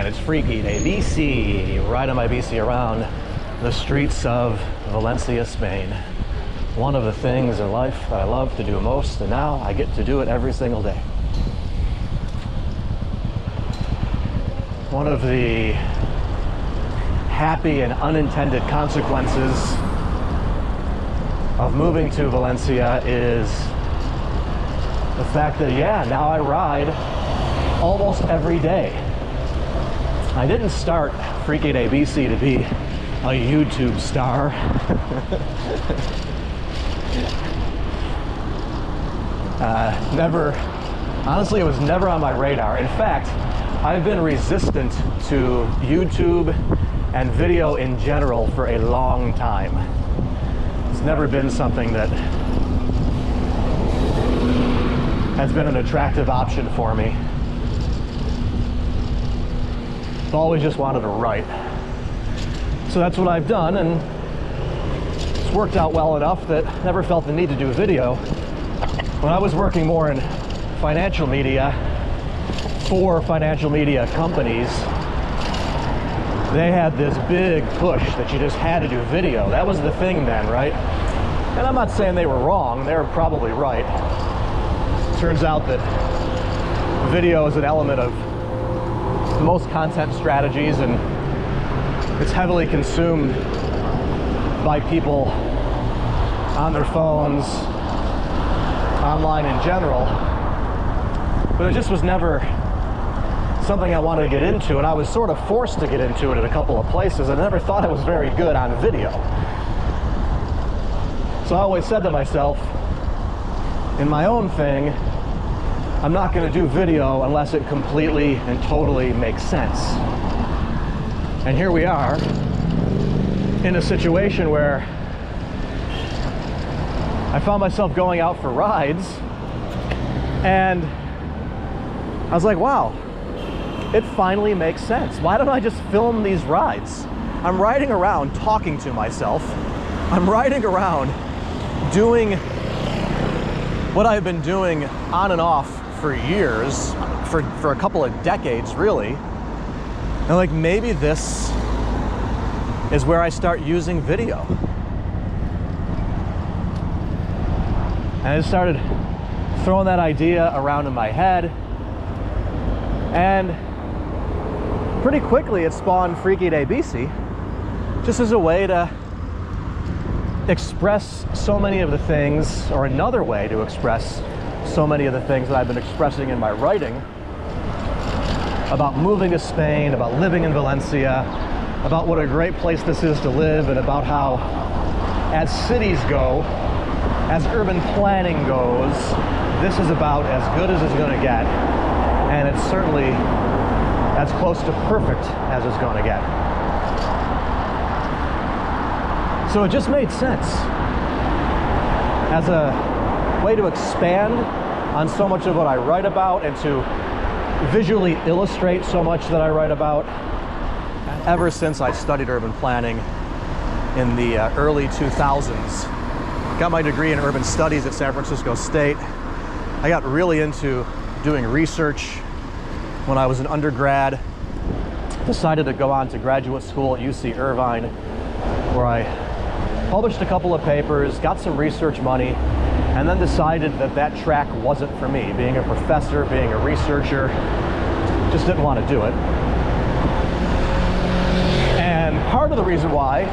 It's Friki de Bici, riding my bici around the streets of Valencia, Spain. One of the things in life that I love to do most, and now I get to do it every single day. One of the happy and unintended consequences of moving to Valencia is the fact that, now I ride almost every day. I didn't start Friki de Bici to be a YouTube star. Honestly, it was never on my radar. In fact, I've been resistant to YouTube and video in general for a long time. It's never been something that has been an attractive option for me. I've always just wanted to write. So that's what I've done, and it's worked out well enough that I never felt the need to do video. When I was working more in financial media for financial media companies, they had this big push that you just had to do video. That was the thing then, right? And I'm not saying they were wrong, they were probably right. Turns out that video is an element of most content strategies, and it's heavily consumed by people on their phones, online in general. But it just was never something I wanted to get into, and I was sort of forced to get into it in a couple of places. I never thought I was very good on video. So I always said to myself, in my own thing, I'm not going to do video unless it completely and totally makes sense. And here we are in a situation where I found myself going out for rides, and I was like, wow, it finally makes sense. Why don't I just film these rides? I'm riding around talking to myself. I'm riding around doing what I've been doing on and off for years, for a couple of decades, really. And like, maybe this is where I start using video. And I just started throwing that idea around in my head, and pretty quickly it spawned Friki de Bici, just as a way to express so many of the things, or another way to express so many of the things that I've been expressing in my writing about moving to Spain, about living in Valencia, about what a great place this is to live, and about how, as cities go, as urban planning goes, this is about as good as it's going to get, and it's certainly as close to perfect as it's going to get. So it just made sense as a way to expand on so much of what I write about, and to visually illustrate so much that I write about. Ever since I studied urban planning in the early 2000s, got my degree in urban studies at San Francisco State, I got really into doing research when I was an undergrad. Decided to go on to graduate school at UC Irvine, where I published a couple of papers, got some research money, and then decided that that track wasn't for me. Being a professor, being a researcher, just didn't want to do it. And part of the reason why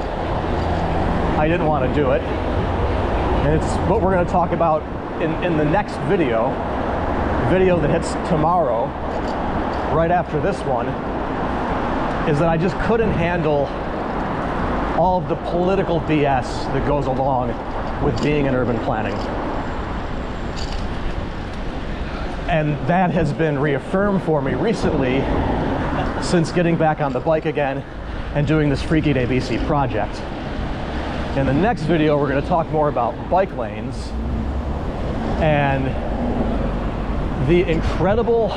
I didn't want to do it, and it's what we're going to talk about in the next video that hits tomorrow, right after this one, is that I just couldn't handle all of the political BS that goes along with being in urban planning. And that has been reaffirmed for me recently since getting back on the bike again and doing this Friki de Bici project. In the next video, we're going to talk more about bike lanes and the incredible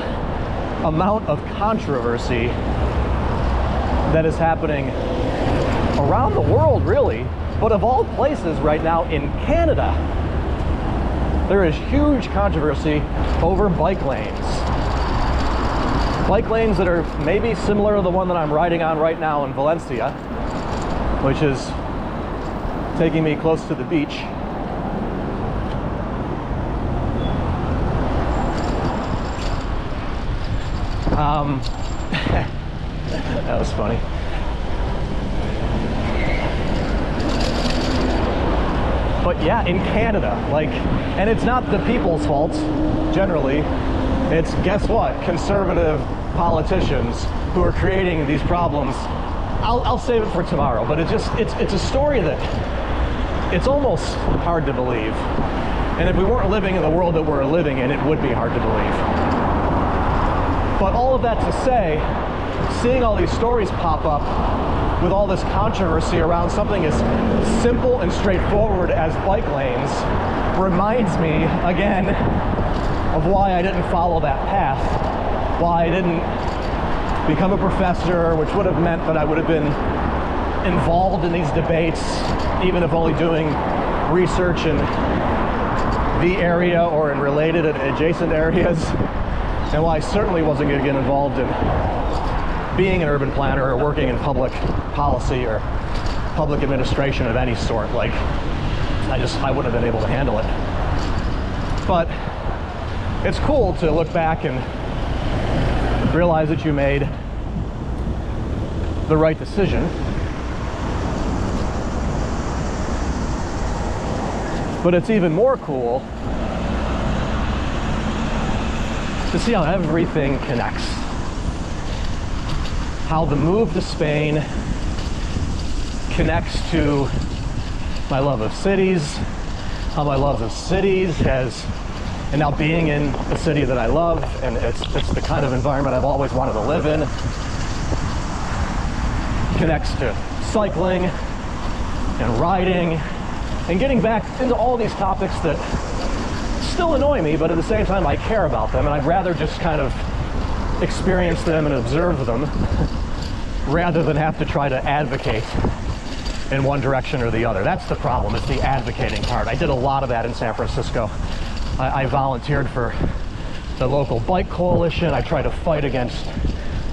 amount of controversy that is happening around the world, really, but of all places right now in Canada. There is huge controversy over bike lanes. bike lanes that are maybe similar to the one that I'm riding on right now in Valencia, which is taking me close to the beach. That was funny. But yeah, in Canada, like, and it's not the people's fault, generally. It's, guess what, conservative politicians who are creating these problems. I'll save it for tomorrow, but it's a story that it's almost hard to believe. And if we weren't living in the world that we're living in, it would be hard to believe. But all of that to say, seeing all these stories pop up with all this controversy around something as simple and straightforward as bike lanes reminds me, again, of why I didn't follow that path, why I didn't become a professor, which would have meant that I would have been involved in these debates, even if only doing research in the area or in related and adjacent areas, and why I certainly wasn't going to get involved in being an urban planner or working in public policy or public administration of any sort. Like, I wouldn't have been able to handle it. But it's cool to look back and realize that you made the right decision. But it's even more cool to see how everything connects. How the move to Spain connects to my love of cities, how my love of cities and now being in the city that I love, and it's the kind of environment I've always wanted to live in, connects to cycling and riding and getting back into all these topics that still annoy me, but at the same time I care about them, and I'd rather just kind of experience them and observe them rather than have to try to advocate in one direction or the other. That's the problem, it's the advocating part. I did a lot of that in San Francisco. I volunteered for the local bike coalition. I tried to fight against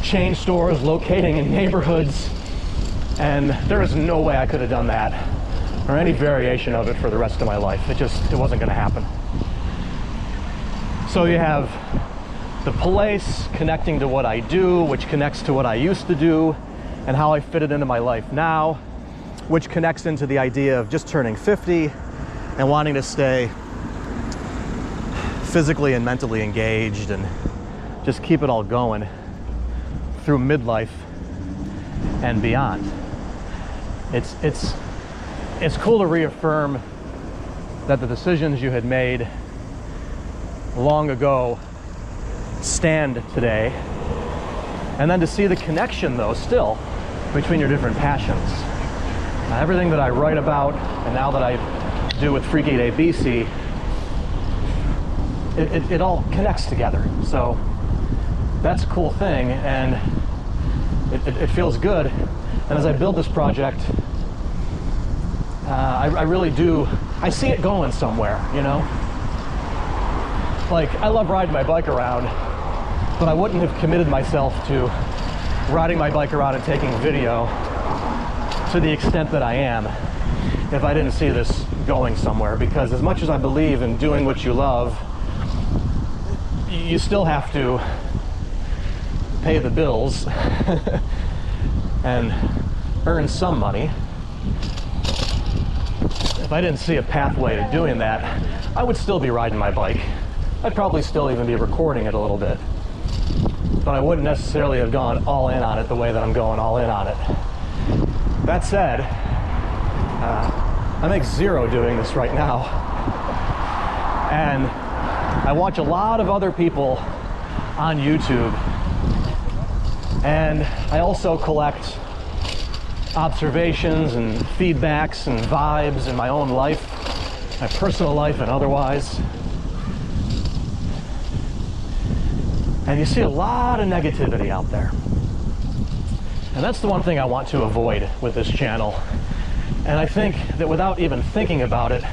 chain stores locating in neighborhoods, and there is no way I could have done that or any variation of it for the rest of my life. It wasn't going to happen. So you have the place connecting to what I do, which connects to what I used to do and how I fit it into my life now, which connects into the idea of just turning 50 and wanting to stay physically and mentally engaged and just keep it all going through midlife and beyond. It's cool to reaffirm that the decisions you had made long ago stand today, and then to see the connection though still between your different passions. Everything that I write about and now that I do with Friki de Bici, it all connects together. So that's a cool thing, and it feels good. And as I build this project, I really do, I see it going somewhere, you know? Like, I love riding my bike around, but I wouldn't have committed myself to riding my bike around and taking video to the extent that I am if I didn't see this going somewhere. Because as much as I believe in doing what you love, you still have to pay the bills and earn some money. If I didn't see a pathway to doing that, I would still be riding my bike. I'd probably still even be recording it a little bit, but I wouldn't necessarily have gone all in on it the way that I'm going all in on it. That said, I make zero doing this right now, and I watch a lot of other people on YouTube, and I also collect observations and feedbacks and vibes in my own life, my personal life and otherwise. And you see a lot of negativity out there. And that's the one thing I want to avoid with this channel. And I think that without even thinking about it,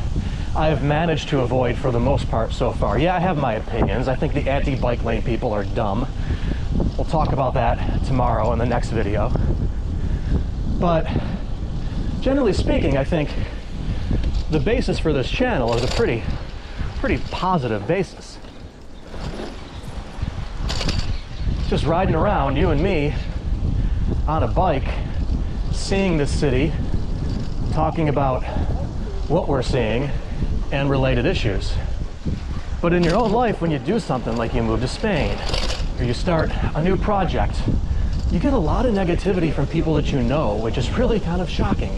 I have managed to avoid for the most part so far. Yeah, I have my opinions. I think the anti-bike lane people are dumb. We'll talk about that tomorrow in the next video. But generally speaking, I think the basis for this channel is a pretty positive basis. Just riding around, you and me, on a bike, seeing this city, talking about what we're seeing and related issues. But in your own life, when you do something like you move to Spain, or you start a new project, you get a lot of negativity from people that you know, which is really kind of shocking.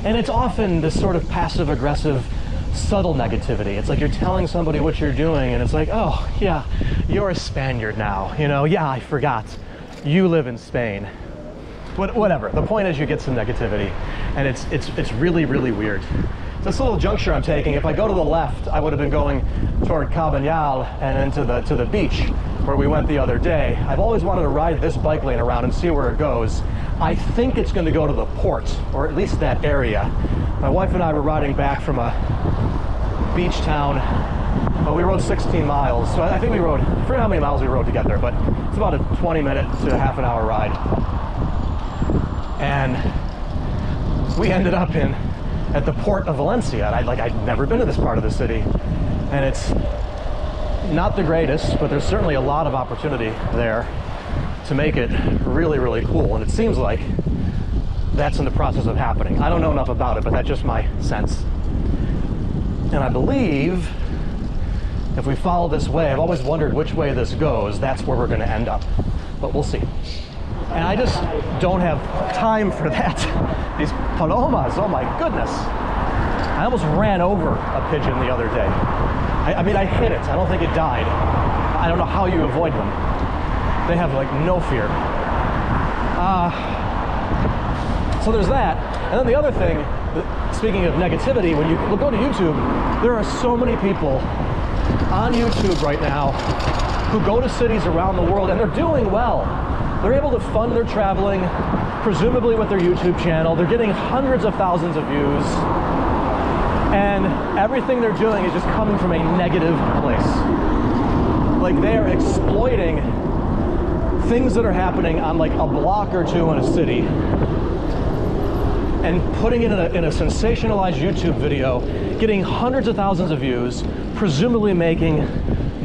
And it's often this sort of passive-aggressive, subtle negativity. It's like you're telling somebody what you're doing, and it's like, oh, yeah, you're a Spaniard now. You know, yeah, I forgot. You live in Spain. Whatever. The point is you get some negativity, and it's really, really weird. This little juncture I'm taking, if I go to the left, I would have been going toward Cabanyal and into the beach where we went the other day. I've always wanted to ride this bike lane around and see where it goes. I think it's going to go to the port, or at least that area. My wife and I were riding back from a beach town. Well, we rode 16 miles, so I think we rode, I forget how many miles we rode to get there, but it's about a 20-minute to half an hour ride. And we ended up at the port of Valencia, and I'd never been to this part of the city, and it's not the greatest, but there's certainly a lot of opportunity there to make it really, really cool, and it seems like that's in the process of happening. I don't know enough about it, but that's just my sense. And I believe if we follow this way, I've always wondered which way this goes, that's where we're going to end up, but we'll see. And I just don't have time for that. These palomas, oh my goodness. I almost ran over a pigeon the other day. I mean, I hit it. I don't think it died. I don't know how you avoid them. They have like no fear. So there's that. And then the other thing, speaking of negativity, when you go to YouTube, there are so many people on YouTube right now who go to cities around the world, and they're doing well. They're able to fund their traveling, presumably with their YouTube channel. They're getting hundreds of thousands of views. And everything they're doing is just coming from a negative place. Like they are exploiting things that are happening on like a block or two in a city and putting it in a sensationalized YouTube video, getting hundreds of thousands of views, presumably making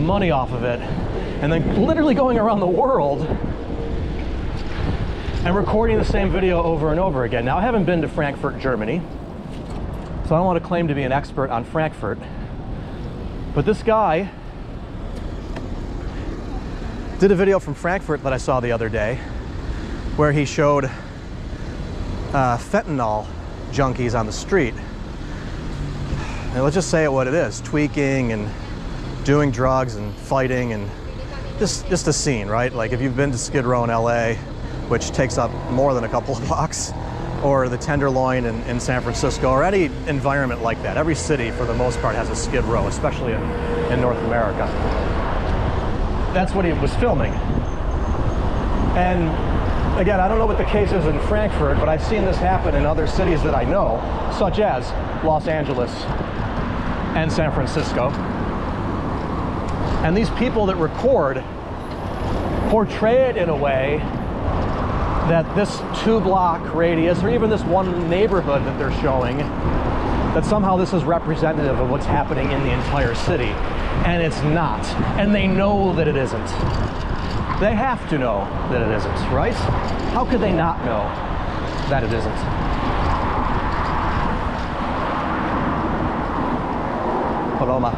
money off of it, and then literally going around the world and recording the same video over and over again. Now, I haven't been to Frankfurt, Germany, so I don't want to claim to be an expert on Frankfurt, but this guy did a video from Frankfurt that I saw the other day where he showed fentanyl junkies on the street. And let's just say it what it is, tweaking and doing drugs and fighting and just a scene, right? Like if you've been to Skid Row in LA, which takes up more than a couple of blocks, or the Tenderloin in San Francisco, or any environment like that. Every city, for the most part, has a Skid Row, especially in North America. That's what he was filming. And again, I don't know what the case is in Frankfurt, but I've seen this happen in other cities that I know, such as Los Angeles and San Francisco. And these people that record portray it in a way that this 2-block radius, or even this one neighborhood that they're showing, that somehow this is representative of what's happening in the entire city. And it's not. And they know that it isn't. They have to know that it isn't, right? How could they not know that it isn't? Paloma.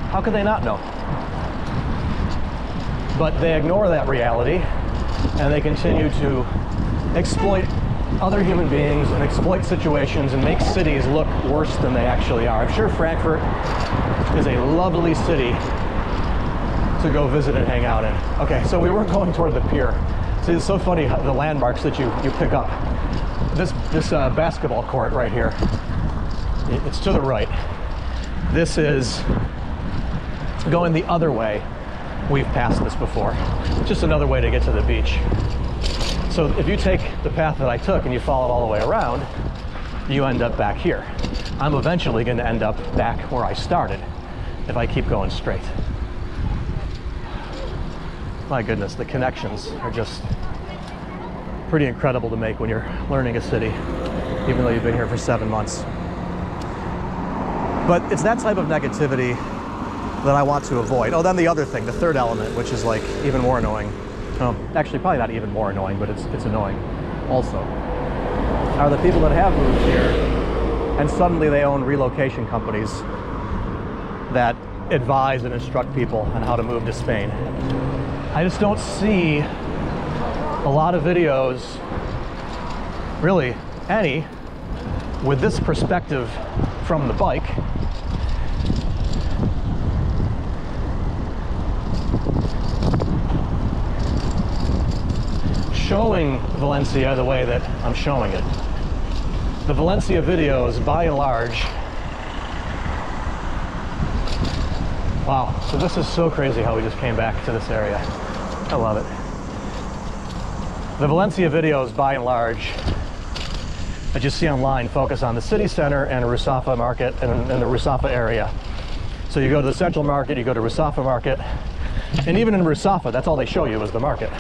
How could they not know? But they ignore that reality, and they continue to exploit other human beings and exploit situations and make cities look worse than they actually are. I'm sure Frankfurt is a lovely city to go visit and hang out in. Okay, so we weren't going toward the pier. See, it's so funny the landmarks that you pick up. This basketball court right here, it's to the right. This is going the other way. We've passed this before. Just another way to get to the beach. So if you take the path that I took and you follow it all the way around, you end up back here. I'm eventually going to end up back where I started if I keep going straight. my goodness, the connections are just pretty incredible to make when you're learning a city, even though you've been here for 7 months. But it's that type of negativity that I want to avoid. Oh, then the other thing, the third element, which is like even more annoying. Actually, probably not even more annoying, but it's annoying also, are the people that have moved here and suddenly they own relocation companies that advise and instruct people on how to move to Spain. I just don't see a lot of videos, really any, with this perspective from the bike. Showing Valencia the way that I'm showing it. The Valencia videos, by and large, wow, so this is so crazy how we just came back to this area. I love it. The Valencia videos, by and large, that you see online, focus on the city center and Rusafa market and the Rusafa area. So you go to the central market, you go to Rusafa market, and even in Rusafa, that's all they show you is the market.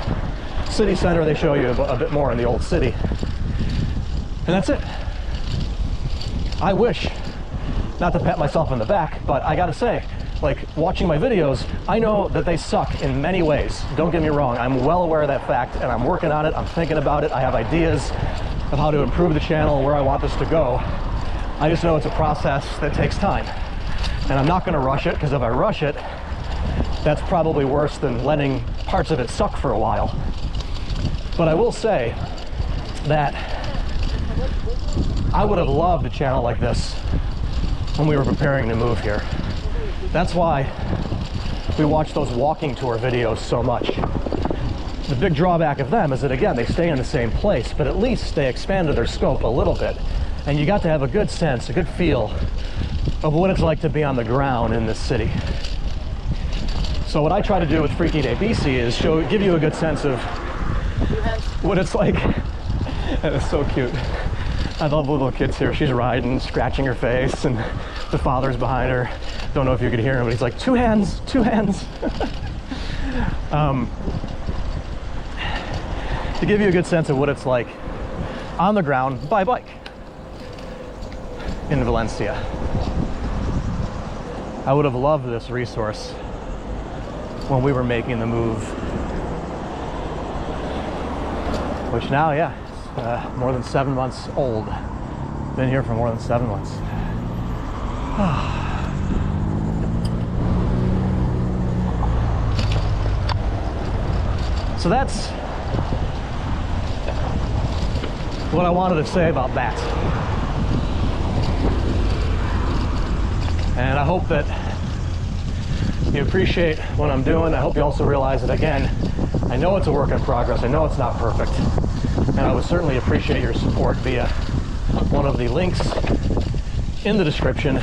City center, they show you a bit more in the old city. And that's it. I wish, not to pat myself on the back, but I gotta say, like, watching my videos, I know that they suck in many ways. Don't get me wrong, I'm well aware of that fact, and I'm working on it, I'm thinking about it, I have ideas of how to improve the channel, where I want this to go. I just know it's a process that takes time. And I'm not gonna rush it, because if I rush it, that's probably worse than letting parts of it suck for a while. But I will say that I would have loved a channel like this when we were preparing to move here. That's why we watch those walking tour videos so much. The big drawback of them is that, again, they stay in the same place, but at least they expanded their scope a little bit. And you got to have a good sense, a good feel of what it's like to be on the ground in this city. So what I try to do with Friki de Bici is give you a good sense of what it's like. That is so cute. I love the little kids here. She's riding, scratching her face, and the father's behind her. Don't know if you could hear him, but he's like, 2 hands, 2 hands. To give you a good sense of what it's like on the ground by bike in Valencia. I would have loved this resource when we were making the move, which now, yeah, it's more than 7 months old. Been here for more than 7 months. So that's what I wanted to say about that. And I hope that you appreciate what I'm doing. I hope you also realize that, again, I know it's a work in progress. I know it's not perfect. And I would certainly appreciate your support via one of the links in the description.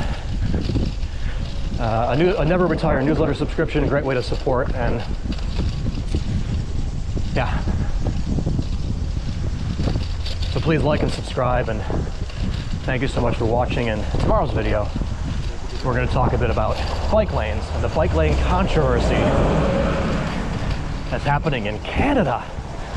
A Never Retire newsletter subscription, a great way to support. And yeah. So please like and subscribe, and thank you so much for watching. In tomorrow's video, we're going to talk a bit about bike lanes and the bike lane controversy that's happening in Canada.